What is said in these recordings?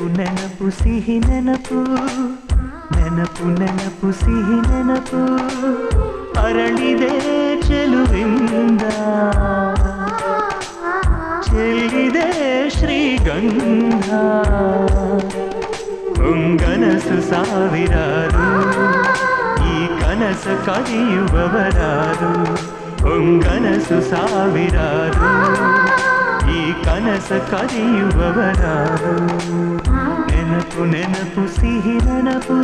ನೆನಪು ನೆನಪು ಸಿಹಿ ನೆನಪು ನೆನಪು ನೆನಪು ಸಿಹಿ ನೆನಪು ಅರಳಿದೆ ಚೆಲುವಿಂದ ಚೆಲ್ಲಿದೆ ಶ್ರೀಗಂಧ ಹೊಂಗನಸು ಸಾವಿರಾರು ಈ ಕನಸ ಕದಿಯುವವರಾರು ಹೊಂಗನಸು ಸಾವಿರಾರು ಈ ಕನಸ ಕದಿಯುವವರಾರು ನೆನಪು ನೆನಪು ಸಿಹಿ ನೆನಪು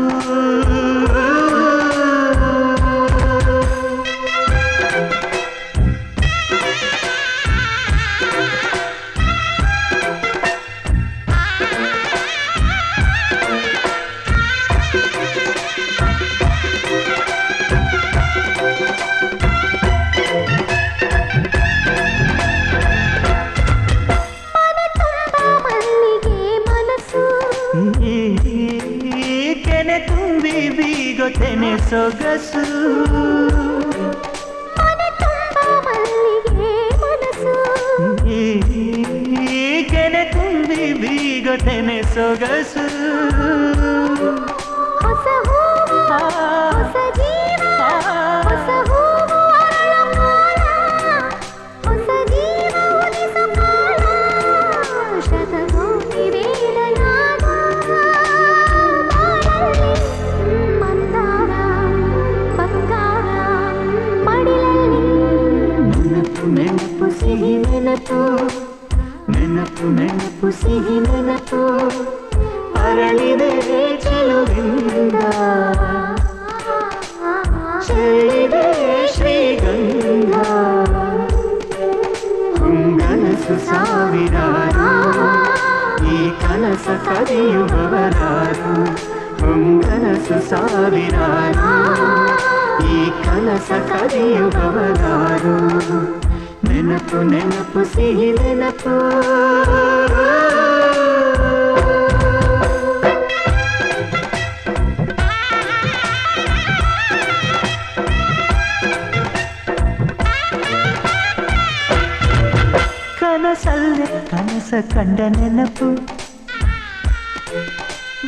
ಕೆನೆ ತುಂಬಿ ಬೀಗೊತೆನೆ ಸೊಗಸು ಕೆನೆ ತುಂಬಿ ಬೀಗೊತೆನೆ ಸೊಗಸು ಹೊಸ ಹೊಸ ಜೀವ ಹೊಸ ಹೊಸ ಜೀವ ನೆನಪು ಸಿಹಿ ನೆನಪು ನೆನಪು ನೆನಪು ಸಿಹಿ ನೆನಪು ಅರಳಿದೆ ಚೆಲುವಿಂದ ಚೆಲ್ಲಿದೆ ಶ್ರೀಗಂಧ ಹೊಂಗನಸು ಸಾವಿರಾರು ಈ ಕನಸ ಕದಿಯುವವರಾರು ಹೊಂಗನಸು ಸಾವಿರಾರು ಈ ಕನಸ ಕದಿಯುವವರಾರು ನೆನಪು ನೆನಪು ಸಿಹಿ ನೆನಪು ಕನಸಲ್ಲೇ ಕನಸ ಕಂಡ ನೆನಪು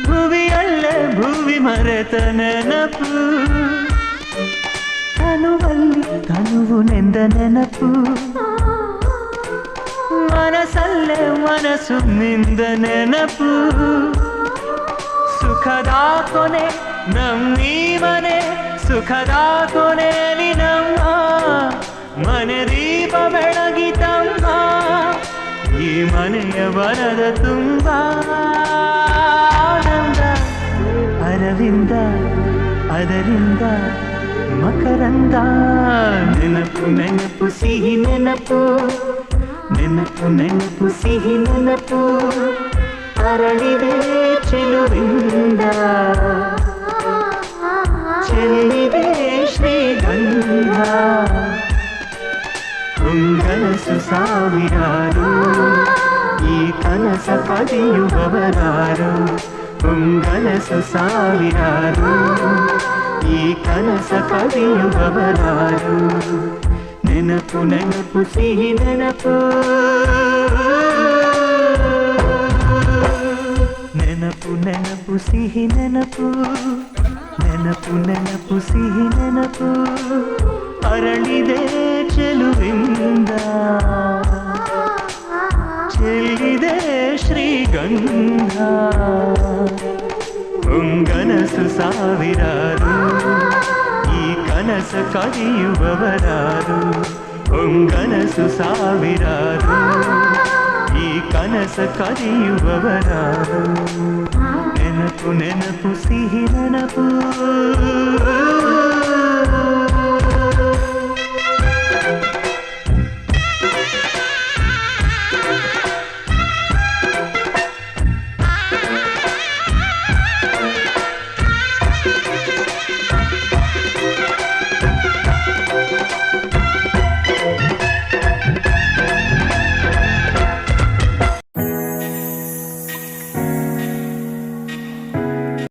ಭುವಿಯಲ್ಲೇ ಭುವಿ ಮರೆತ ನೆನಪು ತನುವಲ್ಲಿ ತನುವು ನೆಂದ ನೆನಪು ಮನಸಲ್ಲೇ ಮನಸ್ಸು ನಿಂದ ನೆನಪು ಸುಖದ ಕೊನೆ ನಮ್ಮೀ ಮನೆ ಸುಖದ ಕೊನೆಯಲ್ಲಿ ನಮ್ಮ ಮನೆ ದೀಪ ಬೆಳಗಿತಮ್ಮ ಈ ಮನೆಯ ಬರದ ತುಂಬ ಆನಂದ ಅರವಿಂದ ಅದರಿಂದ ಮಕರಂದ ನೆನಪು ನೆನಪು ಸಿಹಿ ನೆನಪು ನೆನಪು ನೆನಪು ಸಿಹಿ ನೆನಪು ಅರಳಿದೆ ಚೆಲುವಿಂದ ಚೆಲ್ಲಿದೆ ಶ್ರೀಗಂಧ ಹೊಂಗನಸು ಸಾವಿರಾರು ಈ ಕನಸ ಕದಿಯುವವರಾರು ಹೊಂಗನಸು ಸಾವಿರಾರು ಈ ಕನಸ ಕದಿಯುವವರಾರು ನೆನಪು ನೆನಪು ಸಿಹಿ ನೆನಪು ನೆನಪು ನೆನಪು ಸಿಹಿ ನೆನಪು ನೆನಪು ನೆನಪು ಸಿಹಿ ನೆನಪು ಅರಳಿದೆ ಚೆಲುವಿಂದ ಚೆಲ್ಲಿದೆ ಶ್ರೀಗಂಧ ಹೊಂಗನಸು ಸಾವಿರಾರು ಈ ಕನಸ ಕದಿಯುವವರಾರು ಹೊಂಗನಸು ಸಾವಿರಾರು ಈ ಕನಸ ಕದಿಯುವವರಾರು ನೆನಪು ನೆನಪು ಸಿಹಿ ನೆನಪು